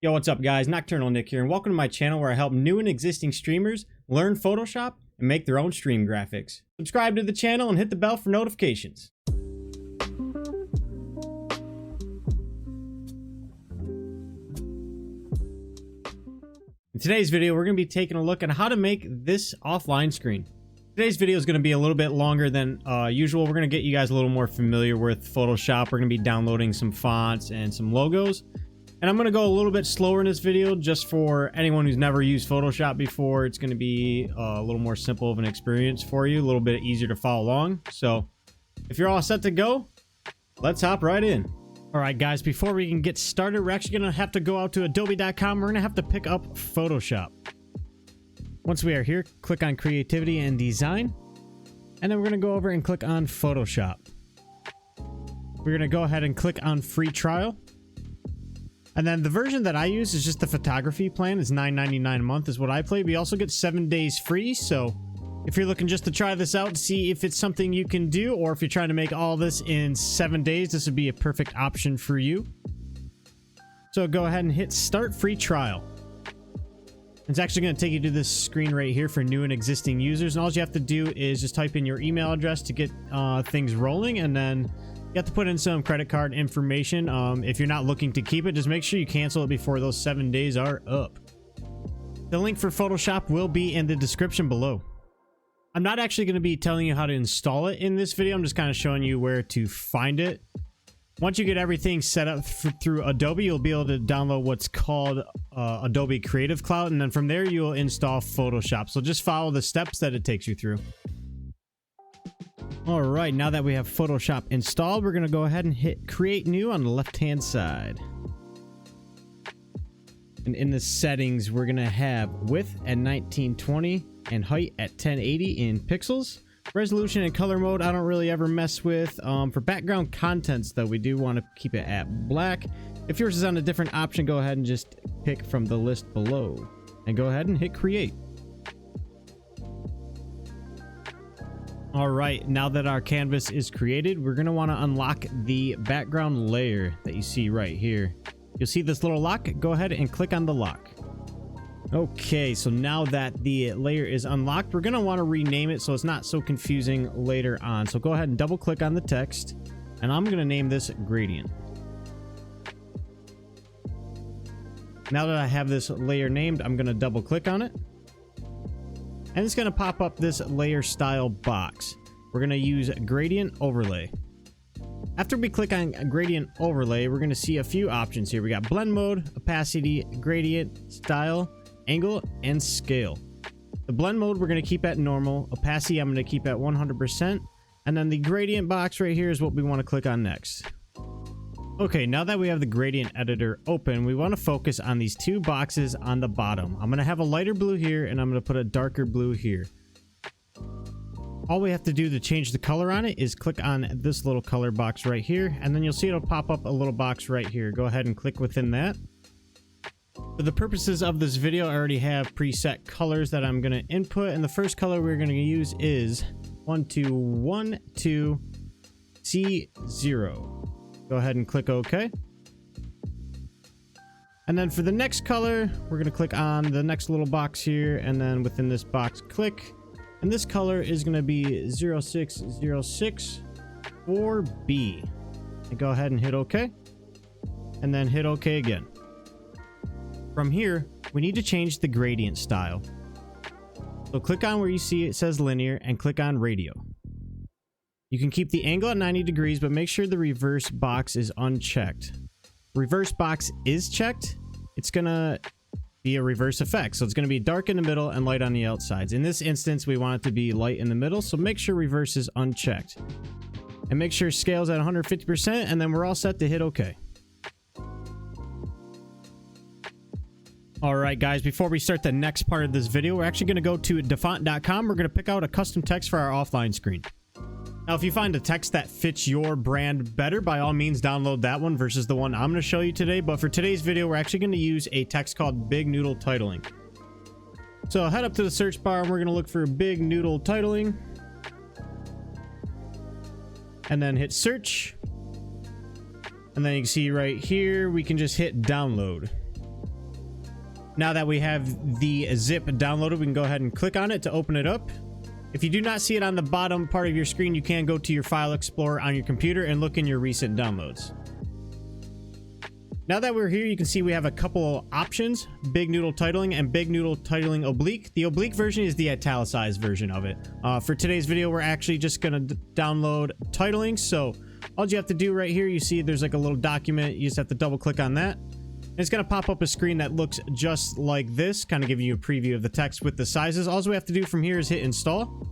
Yo, what's up guys? Nocturnal Nick here, and welcome to my channel where I help new and existing streamers learn Photoshop and make their own stream graphics. Subscribe to the channel and hit the bell for notifications. In today's video, we're going to be taking a look at how to make this offline screen. Today's video is going to be a little bit longer than usual. We're going to get you guys a little more familiar with Photoshop. We're going to be downloading some fonts and some logos. And I'm going to go a little bit slower in this video just for anyone who's never used Photoshop before. It's going to be a little more simple of an experience for you, a little bit easier to follow along. So if you're all set to go, let's hop right in. All right, guys, before we can get started, we're actually going to have to go out to adobe.com. We're going to have to pick up Photoshop. Once we are here, click on Creativity and Design. And then we're going to go over and click on Photoshop. We're going to go ahead and click on Free Trial. And then the version that I use is just the photography plan. It's $9.99 a month is what I play. We also get 7 days free. So if you're looking just to try this out to see if it's something you can do, or if you're trying to make all this in 7 days, this would be a perfect option for you. So go ahead and hit Start Free Trial. It's actually going to take you to this screen right here for new and existing users. And all you have to do is just type in your email address to get things rolling. And then you have to put in some credit card information. If you're not looking to keep it, just make sure you cancel it before those 7 days are up. The link for Photoshop will be in the description below. I'm not actually going to be telling you how to install it in this video. I'm just kind of showing you where to find it. Once you get everything set up through Adobe, you'll be able to download what's called Adobe Creative Cloud. And then from there, you'll install Photoshop. So just follow the steps that it takes you through. All right, now that we have Photoshop installed, we're going to go ahead and hit Create New on the left-hand side. And in the settings, we're going to have width at 1920 and height at 1080 in pixels. Resolution and color mode, I don't really ever mess with. For background contents, though, we do want to keep it at black. If yours is on a different option, go ahead and just pick from the list below. And go ahead and hit Create. All right, now that our canvas is created, we're going to want to unlock the background layer that you see right here. You'll see this little lock. Go ahead and click on the lock. Okay, so now that the layer is unlocked, we're going to want to rename it so it's not so confusing later on. So go ahead and double click on the text, and I'm going to name this Gradient. Now that I have this layer named, I'm going to double click on it. And it's going to pop up this layer style box. We're going to use Gradient Overlay. After we click on Gradient Overlay, we're going to see a few options here. We got Blend Mode, Opacity, Gradient, Style, Angle, and Scale. The Blend Mode we're going to keep at normal. Opacity I'm going to keep at 100%. And then the Gradient box right here is what we want to click on next. Okay, now that we have the gradient editor open, we want to focus on these two boxes on the bottom. I'm going to have a lighter blue here, and I'm going to put a darker blue here. All we have to do to change the color on it is click on this little color box right here, and then you'll see it'll pop up a little box right here. Go ahead and click within that. For the purposes of this video, I already have preset colors that I'm going to input, and the first color we're going to use is 1212 C0. Go ahead and click OK. And then for the next color, we're going to click on the next little box here, and then within this box, click. And this color is going to be 0606 4B. And go ahead and hit OK. And then hit OK again. From here, we need to change the gradient style. So click on where you see it says linear and click on radio. You can keep the angle at 90 degrees, but make sure the reverse box is unchecked. Reverse box is checked. It's going to be a reverse effect. So it's going to be dark in the middle and light on the outsides. In this instance, we want it to be light in the middle. So make sure reverse is unchecked. And make sure scale's at 150%, and then we're all set to hit OK. All right, guys, before we start the next part of this video, we're actually going to go to dafont.com. We're going to pick out a custom text for our offline screen. Now, if you find a text that fits your brand better, by all means, download that one versus the one I'm going to show you today. But for today's video, we're actually going to use a text called Big Noodle Titling. So head up to the search bar, and we're going to look for Big Noodle Titling. And then hit search. And then you can see right here, we can just hit download. Now that we have the zip downloaded, we can go ahead and click on it to open it up. If you do not see it on the bottom part of your screen, you can go to your file explorer on your computer and look in your recent downloads. Now that we're here, you can see we have a couple of options: big noodle titling and big noodle titling oblique. The oblique version is the italicized version of it. For today's video, we're actually just going to download titling. So all you have to do right here, you see there's like a little document. You just have to double click on that. And it's going to pop up a screen that looks just like this, kind of giving you a preview of the text with the sizes. All we have to do from here is hit install.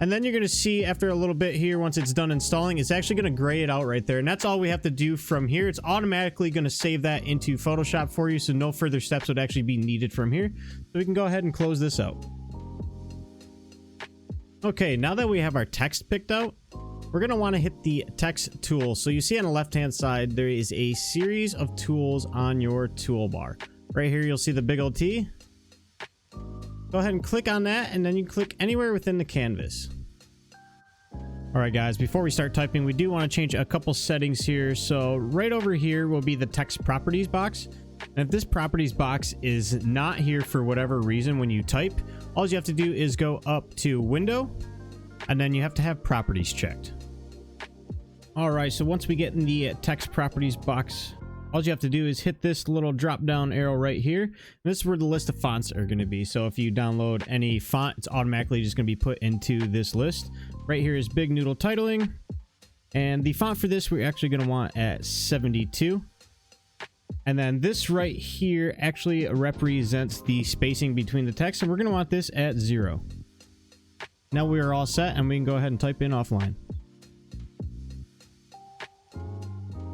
And then you're going to see after a little bit here, once it's done installing, it's actually going to gray it out right there. And that's all we have to do from here. It's automatically going to save that into Photoshop for you, so no further steps would actually be needed from here. So we can go ahead and close this out. Okay, now that we have our text picked out, we're going to want to hit the text tool. So you see on the left-hand side, there is a series of tools on your toolbar. Right here, you'll see the big old T. Go ahead and click on that, and then you click anywhere within the canvas. All right, guys, before we start typing, we do want to change a couple settings here. So right over here will be the text properties box. And if this properties box is not here for whatever reason when you type, all you have to do is go up to window, and then you have to have properties checked. All right, so once we get in the text properties box, all you have to do is hit this little drop down arrow right here. And this is where the list of fonts are going to be. So if you download any font, it's automatically just going to be put into this list. Right here is big noodle titling. And the font for this, we're actually going to want at 72. And then this right here actually represents the spacing between the text. And we're going to want this at 0. Now we are all set, and we can go ahead and type in offline.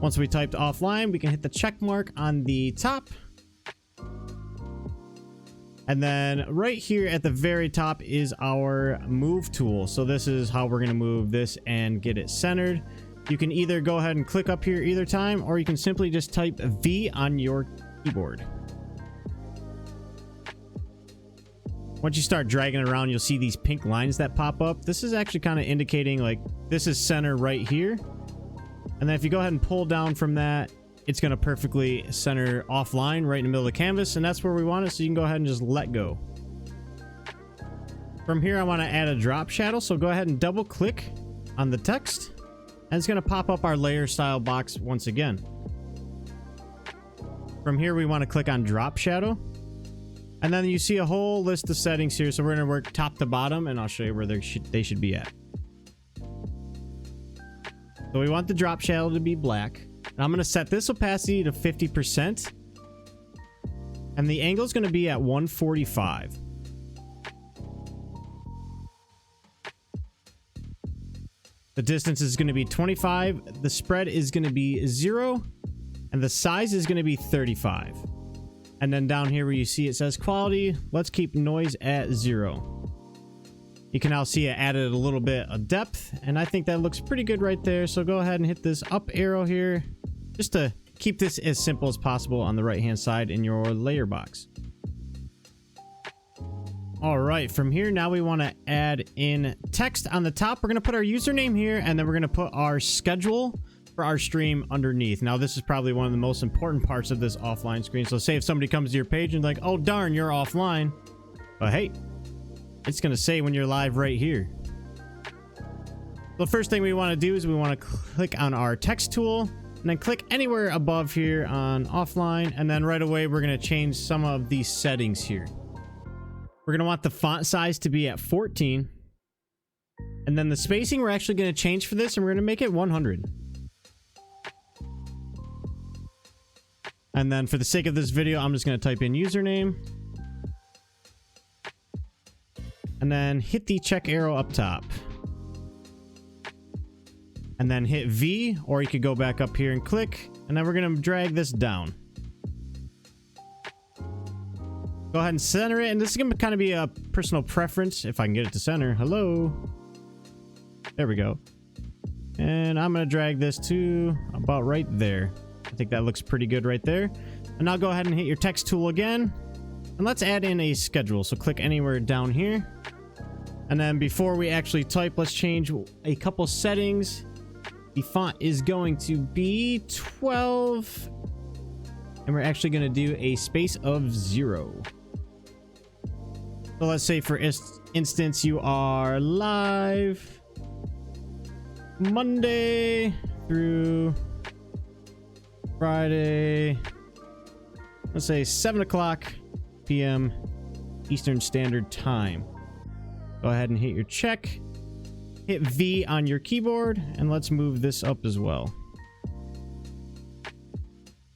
Once we typed offline, we can hit the check mark on the top. And then right here at the very top is our move tool. So this is how we're going to move this and get it centered. You can either go ahead and click up here either time, or you can simply just type V on your keyboard. Once you start dragging it around, you'll see these pink lines that pop up. This is actually kind of indicating like this is center right here. And then if you go ahead and pull down from that, it's going to perfectly center offline right in the middle of the canvas. And that's where we want it. So you can go ahead and just let go. From here, I want to add a drop shadow. So go ahead and double click on the text. And it's going to pop up our layer style box once again. From here, we want to click on drop shadow. And then you see a whole list of settings here. So we're going to work top to bottom, and I'll show you where they should be at. So we want the drop shadow to be black. And I'm going to set this opacity to 50%. And the angle is going to be at 145. The distance is going to be 25. The spread is going to be 0. And the size is going to be 35. And then down here where you see it says quality, let's keep noise at 0. You can now see it added a little bit of depth, and I think that looks pretty good right there. So go ahead and hit this up arrow here just to keep this as simple as possible on the right hand side in your layer box. All right, from here now we want to add in text on the top. We're going to put our username here, and then we're going to put our schedule for our stream underneath. Now this is probably one of the most important parts of this offline screen. So say if somebody comes to your page and like, oh darn, you're offline, but hey, it's going to say when you're live right here. The first thing we want to do is we want to click on our text tool, and then click anywhere above here on offline. And then right away, we're going to change some of these settings here. We're going to want the font size to be at 14. And then the spacing, we're actually going to change for this, and we're going to make it 100. And then for the sake of this video, I'm just going to type in username. And then hit the check arrow up top. And then hit V, or you could go back up here and click. And then we're going to drag this down. Go ahead and center it. And this is going to kind of be a personal preference. If I can get it to center. Hello. There we go. And I'm going to drag this to about right there. I think that looks pretty good right there. And now go ahead and hit your text tool again. And let's add in a schedule. So click anywhere down here. And then before we actually type, let's change a couple settings. The font is going to be 12. and we're actually going to do a space of 0. So let's say for instance you are live Monday through Friday, let's say 7 o'clock p.m. Eastern Standard Time. Go ahead and hit your check, hit V on your keyboard, and let's move this up as well.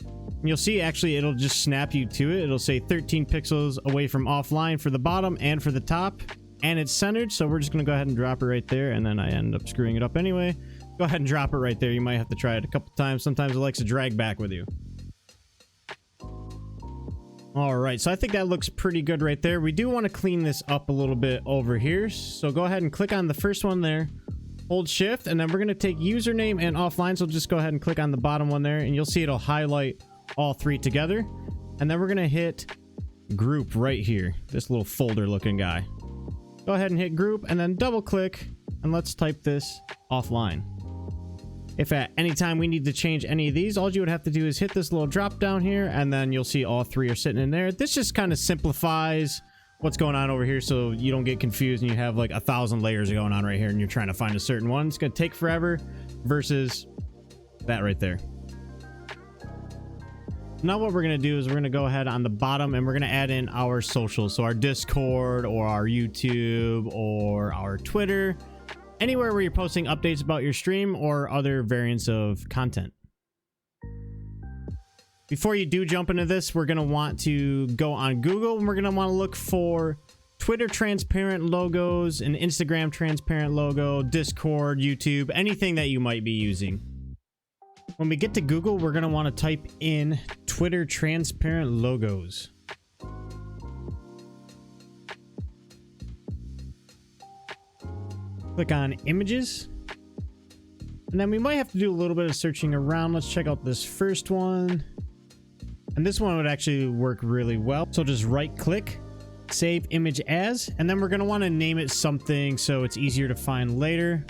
And you'll see actually it'll just snap you to it. It'll say 13 pixels away from offline for the bottom and for the top, and it's centered, so we're just going to go ahead and drop it right there, and then I end up screwing it up anyway. Go ahead and drop it right there. You might have to try it a couple times. Sometimes it likes to drag back with you. All right, so I think that looks pretty good right there. We do want to clean this up a little bit over here, so go ahead and click on the first one there, hold shift, and then we're going to take username and offline, so just go ahead and click on the bottom one there, and you'll see it'll highlight all three together. And then we're going to hit group right here, this little folder looking guy. Go ahead and hit group, and then double click, and let's type this offline. If at any time we need to change any of these, all you would have to do is hit this little drop down here, and then you'll see all three are sitting in there. This just kind of simplifies what's going on over here, so you don't get confused and you have like 1,000 layers going on right here and you're trying to find a certain one. It's going to take forever versus that right there. Now what we're going to do is we're going to go ahead on the bottom and we're going to add in our socials. So our Discord or our YouTube or our Twitter, anywhere where you're posting updates about your stream or other variants of content. Before you do jump into this, we're going to want to go on Google and we're going to want to look for Twitter transparent logos, an Instagram transparent logo, Discord, YouTube, anything that you might be using. When we get to Google, we're going to want to type in Twitter transparent logos. Click on images. And then we might have to do a little bit of searching around. Let's check out this first one. And this one would actually work really well. So just right click, save image as, and then we're going to want to name it something so it's easier to find later.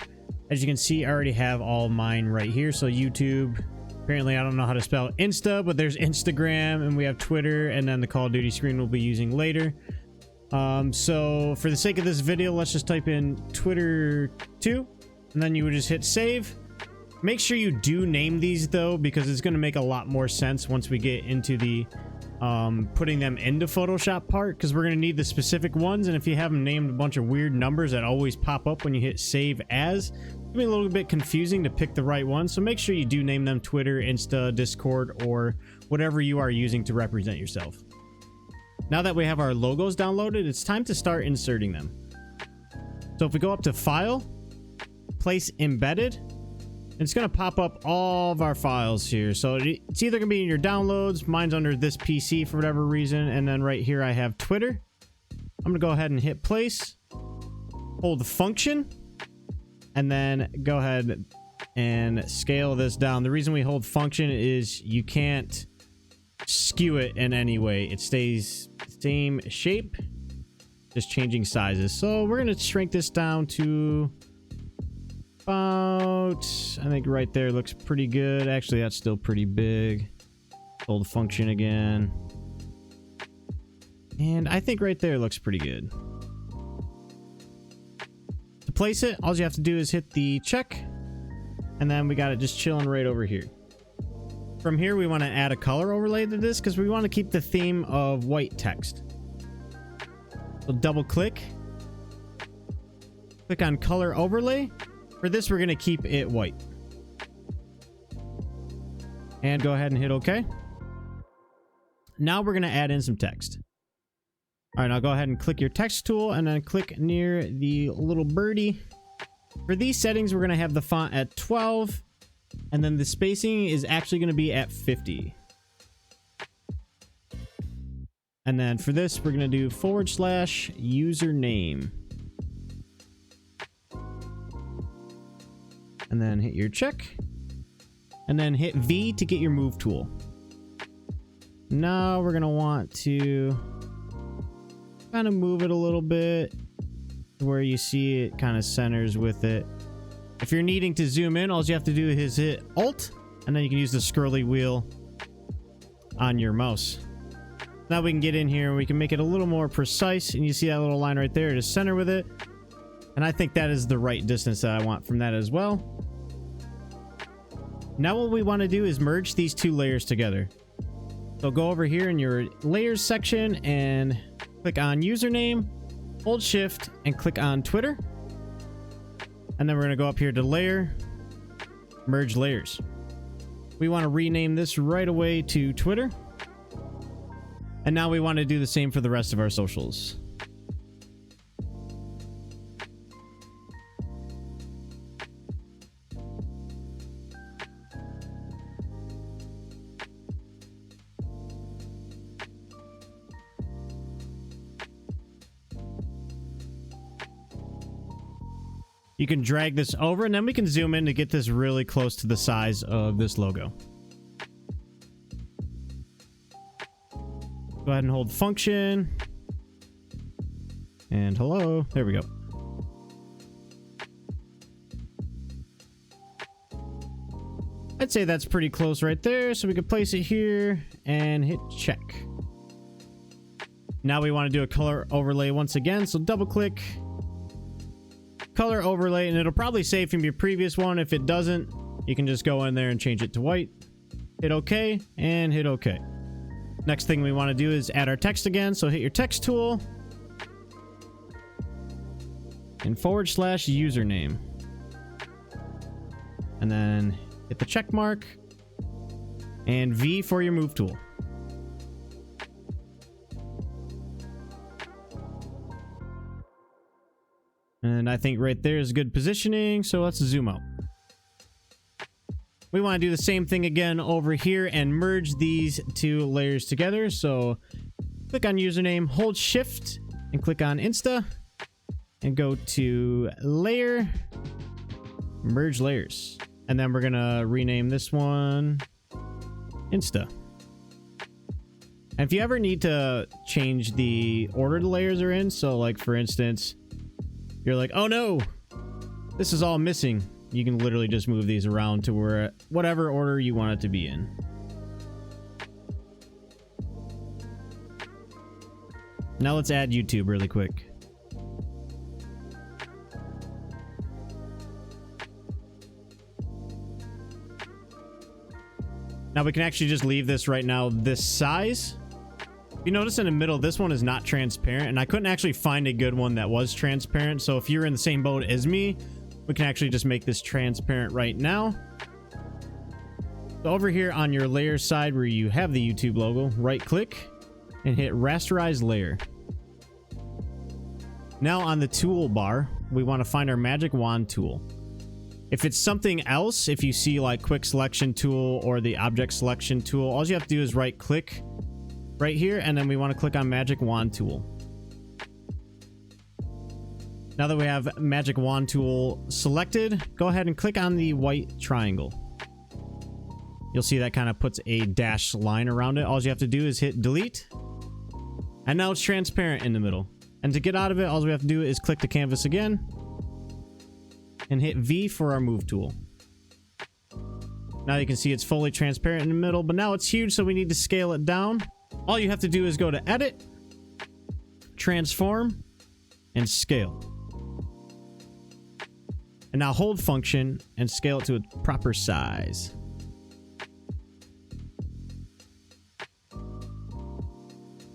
As you can see, I already have all mine right here. So YouTube, apparently I don't know how to spell Insta, but there's Instagram, and we have Twitter, and then the Call of Duty screen we'll be using later. So for the sake of this video, let's just type in Twitter 2, and then you would just hit save. Make sure you do name these though, because it's going to make a lot more sense once we get into the putting them into Photoshop part, because we're going to need the specific ones. And if you have them named a bunch of weird numbers that always pop up when you hit save as, it'll be a little bit confusing to pick the right one. So make sure you do name them Twitter, Insta, Discord, or whatever you are using to represent yourself. Now that we have our logos downloaded, it's time to start inserting them. So if we go up to File, Place Embedded, it's going to pop up all of our files here. So it's either going to be in your downloads. Mine's under this PC for whatever reason. And then right here I have Twitter. I'm going to go ahead and hit place. Hold the function. And then go ahead and scale this down. The reason we hold function is you can't skew it in any way. It stays same shape, just changing sizes. So we're going to shrink this down to about, I think right there looks pretty good. Actually, that's still pretty big. Hold the function again. And I think right there looks pretty good. To place it, all you have to do is hit the check. And then we got it just chilling right over here. From here, we want to add a color overlay to this because we want to keep the theme of white text. So double click. Click on color overlay. For this, we're going to keep it white. And go ahead and hit OK. Now we're going to add in some text. All right, now go ahead and click your text tool and then click near the little birdie. For these settings, we're going to have the font at 12. And then the spacing is actually going to be at 50. And then for this, we're going to do /username. And then hit your check. And then hit V to get your move tool. Now we're going to want to kind of move it a little bit where you see it kind of centers with it. If you're needing to zoom in, all you have to do is hit Alt, and then you can use the scrolly wheel on your mouse. Now we can get in here and we can make it a little more precise, and you see that little line right there to center with it. And I think that is the right distance that I want from that as well. Now what we want to do is merge these two layers together. So go over here in your layers section and click on username, hold shift and click on Twitter. And then we're going to go up here to layer, merge layers. We want to rename this right away to Twitter. And now we want to do the same for the rest of our socials. You can drag this over and then we can zoom in to get this really close to the size of this logo. Go ahead and hold function. And hello. There we go. I'd say that's pretty close right there. So we can place it here and hit check. Now we want to do a color overlay once again. So double click, color overlay, and it'll probably save from your previous one. If it doesn't, you can just go in there and change it to white. Hit OK and hit OK. Next thing we want to do is add our text again. So hit your text tool and / username. And then hit the check mark and V for your move tool. And I think right there is good positioning. So let's zoom out. We want to do the same thing again over here and merge these two layers together. So click on username, hold shift and click on Insta and go to layer, merge layers. And then we're going to rename this one Insta. And if you ever need to change the order the layers are in, so like for instance, you're like, oh no, this is all missing. You can literally just move these around to where whatever order you want it to be in. Now let's add YouTube really quick. Now we can actually just leave this right now this size. You notice in the middle, this one is not transparent, and I couldn't actually find a good one that was transparent. So if you're in the same boat as me, we can actually just make this transparent right now. So over here on your layer side where you have the YouTube logo, right click and hit rasterize layer. Now on the toolbar, we want to find our magic wand tool. If it's something else, if you see like quick selection tool or the object selection tool, all you have to do is right click right here, and then we want to click on magic wand tool. Now that we have magic wand tool selected, go ahead and click on the white triangle. You'll see that kind of puts a dashed line around it. All you have to do is hit delete. And now it's transparent in the middle. And to get out of it, all we have to do is click the canvas again and hit V for our move tool. Now you can see it's fully transparent in the middle, but now it's huge, so we need to scale it down. All you have to do is go to edit, transform, and scale. And now hold function and scale it to a proper size.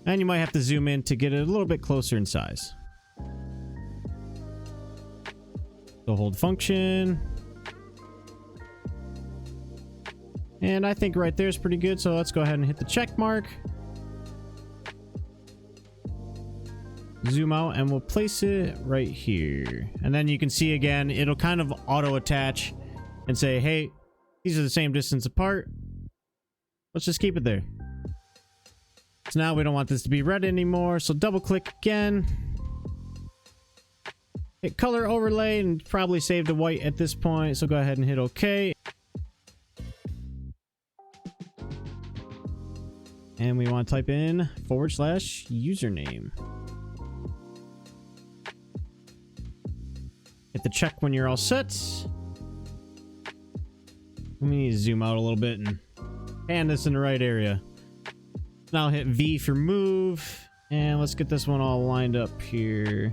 And you might have to zoom in to get it a little bit closer in size. So hold function. And I think right there is pretty good. So let's go ahead and hit the check mark. Zoom out and we'll place it right here. And then you can see again, it'll kind of auto attach and say, hey, these are the same distance apart. Let's just keep it there. So now we don't want this to be red anymore. So double click again. Hit color overlay and probably save the white at this point. So go ahead and hit OK. And we want to type in / username. Hit the check when you're all set. Let me zoom out a little bit and pan this in the right area. now hit V for move. And let's get this one all lined up here.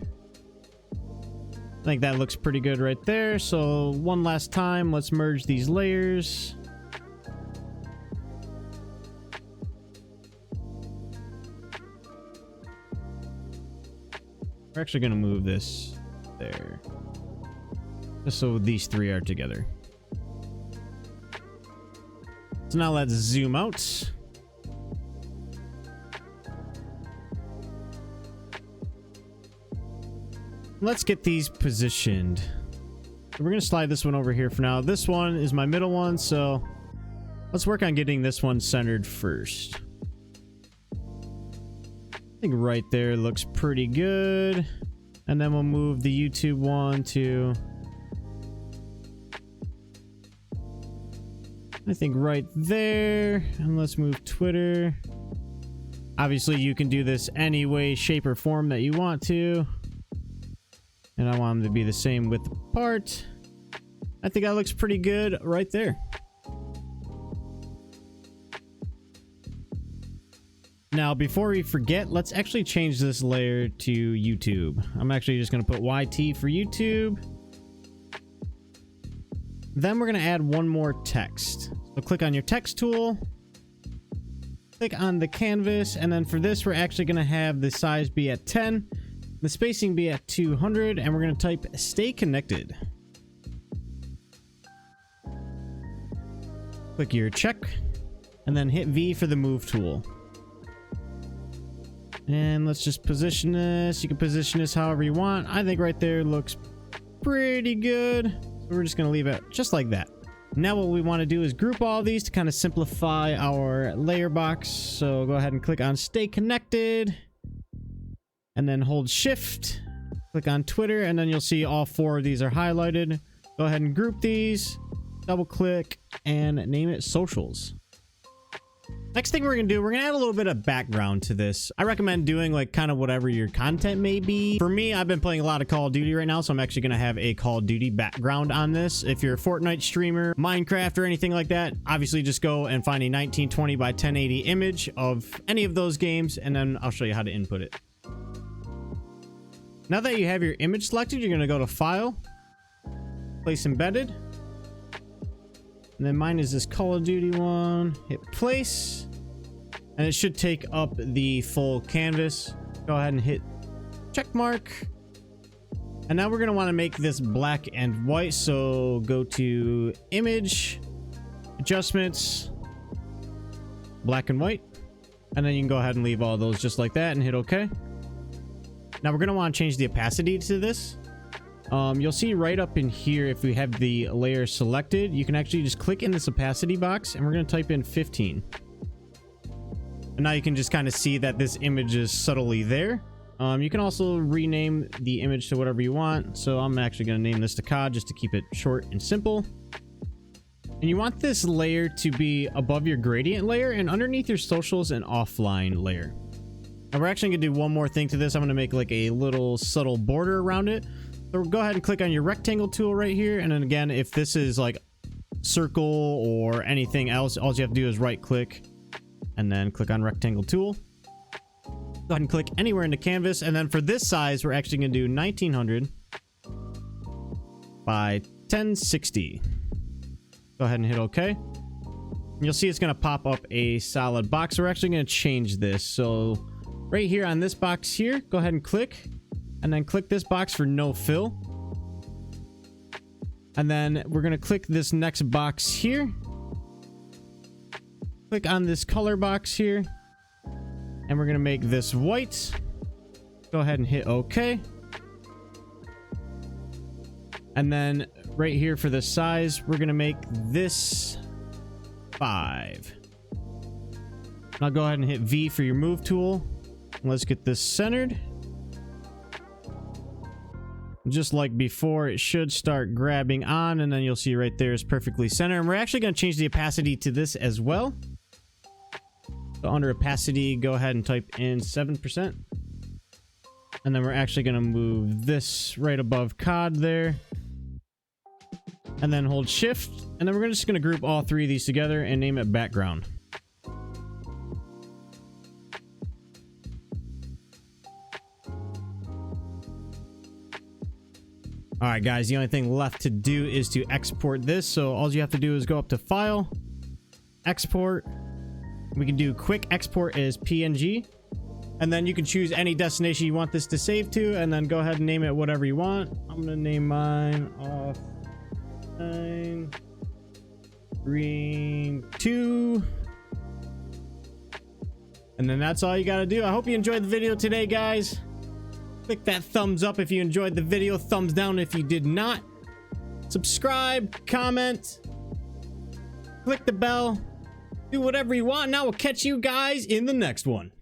I think that looks pretty good right there. So one last time, let's merge these layers. We're actually going to move this there. Just so these three are together. So now let's zoom out. Let's get these positioned. We're going to slide this one over here for now. This one is my middle one, so let's work on getting this one centered first. I think right there looks pretty good. And then we'll move the YouTube one to, I think, right there. And let's move Twitter. Obviously, you can do this any way, shape, or form that you want to. And I want them to be the same width apart. I think that looks pretty good right there. Now, before we forget, let's actually change this layer to YouTube. I'm actually just going to put YT for YouTube. Then we're going to add one more text. So click on your text tool. Click on the canvas. And then for this, we're actually going to have the size be at 10. The spacing be at 200, and we're going to type stay connected. Click your check, and then hit V for the move tool. And let's just position this. You can position this however you want. I think right there looks pretty good. So we're just going to leave it just like that. Now what we want to do is group all these to kind of simplify our layer box. So go ahead and click on stay connected. And then hold shift, click on Twitter, and then you'll see all four of these are highlighted. Go ahead and group these, double click, and name it socials. Next thing we're gonna do, we're gonna add a little bit of background to this. I recommend doing like kind of whatever your content may be. For me, I've been playing a lot of Call of Duty right now, so I'm actually gonna have a Call of Duty background on this. If you're a Fortnite streamer, Minecraft, or anything like that, obviously just go and find a 1920 by 1080 image of any of those games, and then I'll show you how to input it. Now that you have your image selected, you're going to go to File, Place Embedded. And then mine is this Call of Duty one. Hit Place. And it should take up the full canvas. Go ahead and hit check mark. And now we're going to want to make this black and white. So go to Image, Adjustments, Black and White. And then you can go ahead and leave all those just like that and hit OK. Now we're going to want to change the opacity to this. You'll see right up in here, if we have the layer selected, you can actually just click in this opacity box, and we're going to type in 15. And now you can just kind of see that this image is subtly there. You can also rename the image to whatever you want. So I'm actually going to name this to COD just to keep it short and simple. And you want this layer to be above your gradient layer and underneath your socials and offline layer. Now we're actually going to do one more thing to this. I'm going to make like a little subtle border around it. So go ahead and click on your rectangle tool right here. And then again, if this is like circle or anything else, all you have to do is right click and then click on rectangle tool. Go ahead and click anywhere in the canvas. And then for this size, we're actually going to do 1900 by 1060. Go ahead and hit OK. You'll see it's going to pop up a solid box. We're actually going to change this. So right here on this box here, go ahead and click. And then click this box for no fill. And then we're going to click this next box here. Click on this color box here. And we're going to make this white. Go ahead and hit OK. And then right here for the size, we're going to make this 5. Now go ahead and hit V for your move tool. Let's get this centered. Just like before, it should start grabbing on, and then you'll see right there is perfectly centered. And we're actually going to change the opacity to this as well. So under opacity, go ahead and type in 7%. And then we're actually going to move this right above COD there. And then hold shift. And then we're just going to group all three of these together and name it background. All right, guys, the only thing left to do is to export this. So all you have to do is go up to File, Export. We can do quick export as PNG. And then you can choose any destination you want this to save to, and then go ahead and name it whatever you want. I'm going to name mine Offline Screen 2. And then that's all you got to do. I hope you enjoyed the video today, guys. Click that thumbs up if you enjoyed the video. Thumbs down if you did not. Subscribe, comment, click the bell, do whatever you want. Now we'll catch you guys in the next one.